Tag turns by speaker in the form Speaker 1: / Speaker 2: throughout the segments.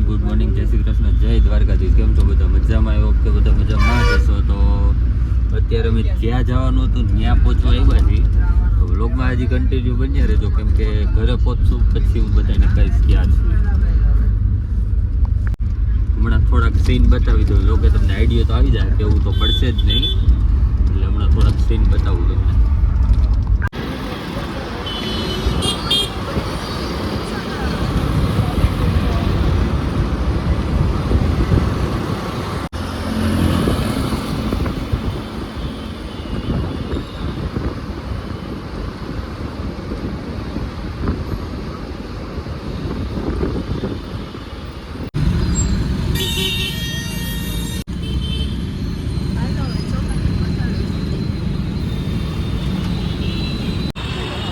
Speaker 1: Good morning, જય શ્રી કૃષ્ણ, જય દ્વારકાધીશ. કેમ છો બધા? મજામાં? એ વખતે બધા મજામાં જશો. તો અત્યારે અમે જ્યાં જવાનું હતું ત્યાં પહોંચવા આવ્યા છીએ. તો વ્લોગમાં હજી કન્ટિન્યુ બન્યા રહેજો, કેમ કે ઘરે પહોંચશું પછી હું બધાને કહીશ ક્યાં છું. હમણાં થોડાક સીન બતાવી દઉં. જો કે તમને આઈડિયા તો આવી જાય, કેવું તો પડશે જ નહીં, એટલે હમણાં થોડાક સીન બતાવું તમને.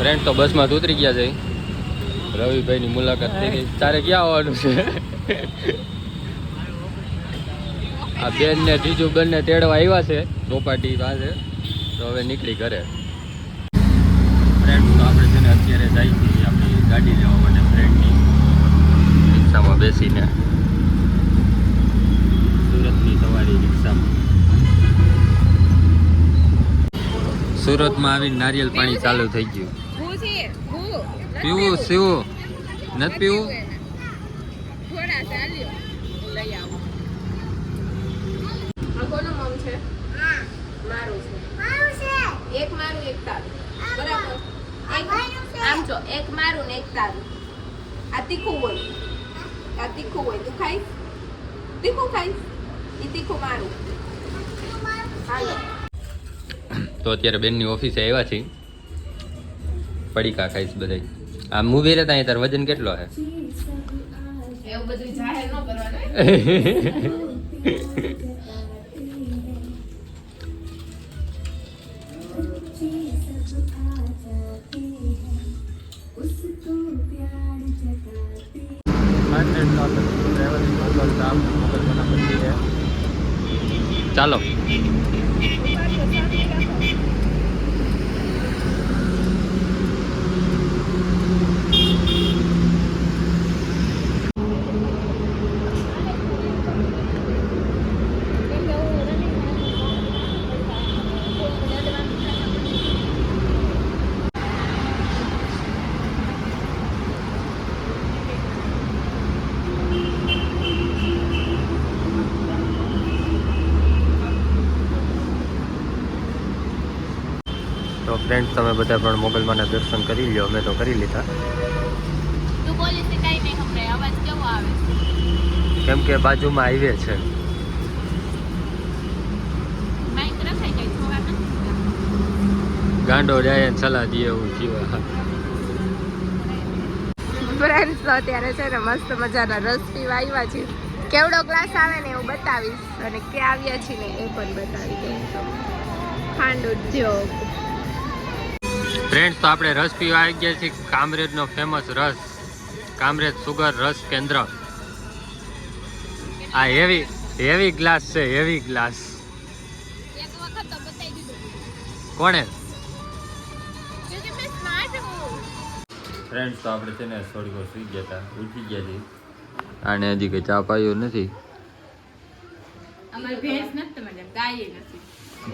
Speaker 1: ફ્રેન્ડ તો બસમાં ઉતરી ગયા છે. રવિભાઈની મુલાકાત થઈ ગઈ. તારે ક્યાં આવવાનું છે? આ બેન ને ત્રીજું બંને તેડવા આવ્યા છે ચોપાટી પાસે. તો હવે નીકળી ઘરે. ફ્રેન્ડ તો આપણે છે ને અત્યારે જઈએ છીએ આપણી ગાડી લેવા માટે, ફ્રેન્ડની રિક્ષામાં બેસીને. સુરતની સવારી રિક્ષામાં. સુરતમાં આવીને નારિયેલ પાણી ચાલુ થઈ ગયું. પીવું સીવું નથી પીવું.
Speaker 2: થોડા ચાલ્યો લઈ આવો. આ કોનો મમ છે? મારું છે. એક મારું એક તારું. બરાબર. આમ જો, એક મારું ને એક તારું. આ તીખું હોય. તું ખાઈશ? તીખું ખાઈશ? ઈ તીખું મારું. હાલો.
Speaker 1: તો અત્યારે બેનની ઓફિસે આવ્યા છીએ. પડીકા ખાઈશ બધા. આ મૂવી રહેતા તાર વજન કેટલો છે?
Speaker 2: એવું બધું જાહેર ન કરવાનું.
Speaker 1: ચાલો. તો ફ્રેન્ડ તમે બધા પણ મોગલમાના દર્શન કરી લ્યો. અમે તો કરી લીધા.
Speaker 2: તું બોલી છે કઈ નહીં ખબર. અવાજ કેવો આવે છે?
Speaker 1: કેમ કે બાજુમાં હાઈવે છે.
Speaker 2: માઈક રખાઈ જાય થોડા નથી.
Speaker 1: ગાંડો જાય ને સલાહ દે એવું જીવા.
Speaker 2: ફ્રેન્ડ્સ તો અત્યારે છે ને મસ્ત મજાના રસ પીવા આવ્યા છે. કેવડો ગ્લાસ આવે ને એવું બતાવીશ, અને ક્યાં આવ્યા છીએ ને એ પણ બતાવી દઈશ. ખાંડ ઉદ્યોગ.
Speaker 1: ફ્રેન્ડ્સ તો આપણે રસ પીવા આવી ગયા છીએ. કામરેજનો ફેમસ રસ, કામરેજ સુગર રસ કેન્દ્ર. આ હેવી ગ્લાસ છે, હેવી ગ્લાસ.
Speaker 2: એક વખત તો બતાવી દીધું.
Speaker 1: કોણે?
Speaker 2: ક્યોંકિ મેં સ્માર્ટ હું.
Speaker 1: ફ્રેન્ડ્સ તો આપણે છે ને થોડી વાર સુઈ ગયા હતા, ઉઠી ગયા છીએ. આને હજી કંઈ ચા પાયો નથી.
Speaker 2: અમારી ભેંસ નથી, તમારે ગાય નથી.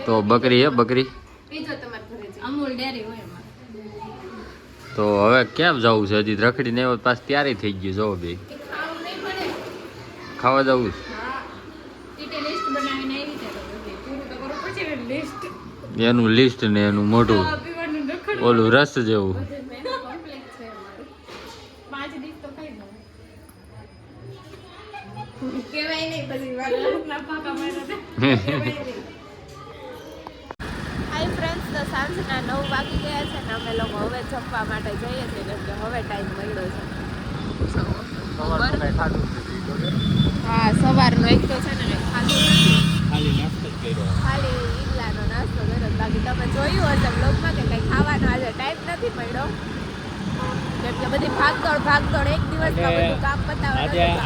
Speaker 1: તો બકરી હે, બકરી.
Speaker 2: પીજો તમારે ઘરે જઈ. અમૂલ ડેરી હોય અમારે.
Speaker 1: તો હવે કેમ જવું છે? હજી રખડી ને પાસ તૈયારી થઈ ગયું. જો બે
Speaker 2: ખાવું નહીં પડે.
Speaker 1: ખાવા જવું
Speaker 2: હા. ટીટે લિસ્ટ બનાવીને આવી છે તો બધી પૂરું તો કરવું પડશે ને લિસ્ટ.
Speaker 1: છે, એનું લિસ્ટ ને એનું મોઢું
Speaker 2: પીવાનું રખડવું.
Speaker 1: ઓલું રસ જેવું.
Speaker 2: બધું મેનુ કમ્પ્લીટ છે અમારું. 5 દિવસ તો ખાઈ લઉં. કહેવાય નહીં પછી વાળા પાકા માર્યા કહેવાય નહીં. હાય ફ્રેન્ડ્સ, તો સાંજના 9 વાગી ગયા છે ને અમે લોકો હવે જમવા માટે જઈએ છીએ, કેમ કે હવે ટાઈમ મળ્યો છે. હા, સવારનો એક તો છે ને ખાલી
Speaker 1: નાસ્તો જ કર્યો.
Speaker 2: ખાલી ઈડલાનો નાસ્તો કર્યો. બાકી તમે જોયું હશે બ્લોગમાં કે કંઈ ખાવાનો આજે ટાઈમ નથી મળ્યો, કેમ કે બધી ભાગદોડ એક દિવસમાં બધું કામ પતાવવાનું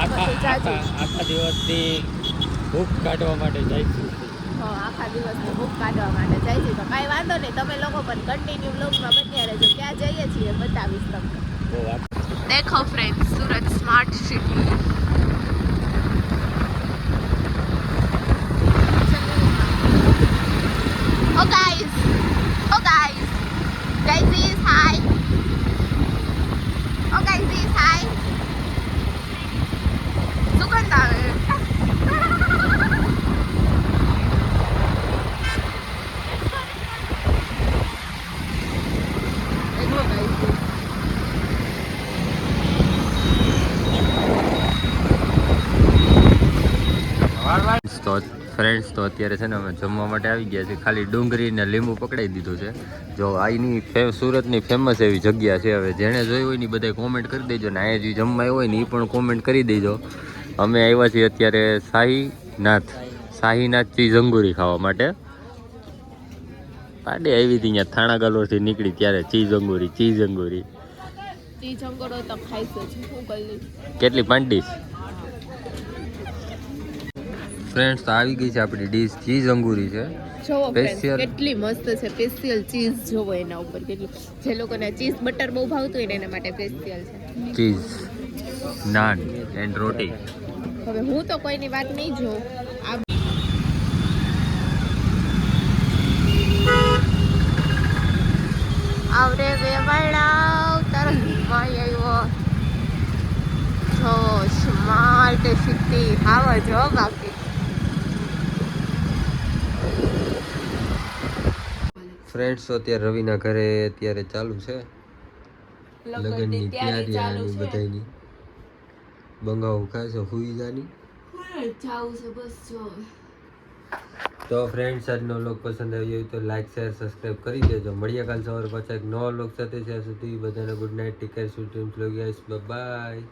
Speaker 1: આખા દિવસથી ભૂખ કાઢવા માટે જાય છે.
Speaker 2: આખા દિવસની ભૂખ કાઢવા માટે જાય છે. તો કાંઈ વાંધો નહીં, તમે લોકો પણ કન્ટિન્યુ બ્લોગમાં બન્યા રહેજો. ક્યાં જઈએ છીએ બતાવીશ તમને. દેખો friend, Surat smart city.
Speaker 1: Friends તો અત્યારે છે ને અમે જમવા માટે આવી ગયા છે. ખાલી ડુંગળી ને લીંબુ પકડાઈ દીધું છે. જો અહીંની સુરતની ફેમસ એવી જગ્યા છે. હવે જેણે જોઈ હોય ને બધા કોમેન્ટ કરી દેજો ને અહીંયા જે જમવા આવ્યો હોય ને એ પણ કોમેન્ટ કરી દેજો. અમે આવ્યા છીએ અત્યારે શાહીનાથ ચીઝ અંગુરી ખાવા માટે. પાડે આવી હતી અહીંયા થાણા ગલોરથી નીકળી ત્યારે ચીઝ અંગુરી
Speaker 2: ચીઝ અંગોરો તો ખાઈશું જ. હું કરી
Speaker 1: કેટલી 5 ડીશ? ફ્રેન્ડ્સ તો આવી ગઈ છે આપણી ડીશ ચીઝ અંગુરી છે.
Speaker 2: જોવો
Speaker 1: Special.
Speaker 2: કેટલી મસ્ત છે. સ્પેશિયલ ચીઝ જોવો એના ઉપર કેટલી. જે લોકોને ચીઝ બટર બહુ ભાવતું હોય ને એના માટે સ્પેશિયલ છે.
Speaker 1: ચીઝ નાન એન્ડ રોટી.
Speaker 2: હવે હું તો કોઈની વાત નહીં જોઉં. આ આવરે વેવાળા તારો હિમાય આવ્યો. જો સ્માર્ટ સિટી હાવ જો બાકી.
Speaker 1: ફ્રેન્ડ્સ તો અત્યારે રવિના ઘરે અત્યારે ચાલુ છે લગ્નની તૈયારી આની બધાયની. બંગાવું ખાય છે હુઈજાની.
Speaker 2: જાવું છે બસ જો.
Speaker 1: તો ફ્રેન્ડ્સ આજનો વ્લોગ પસંદ આવ્યો હોય તો લાઈક શેર સબસ્ક્રાઇબ કરી દેજો. મળીએ કાલ સવારે પાછા એક નવા વ્લોગ સાથે. ત્યાં સુધી બધાને good night. Take care. Sweet dreams. Love you guys. By.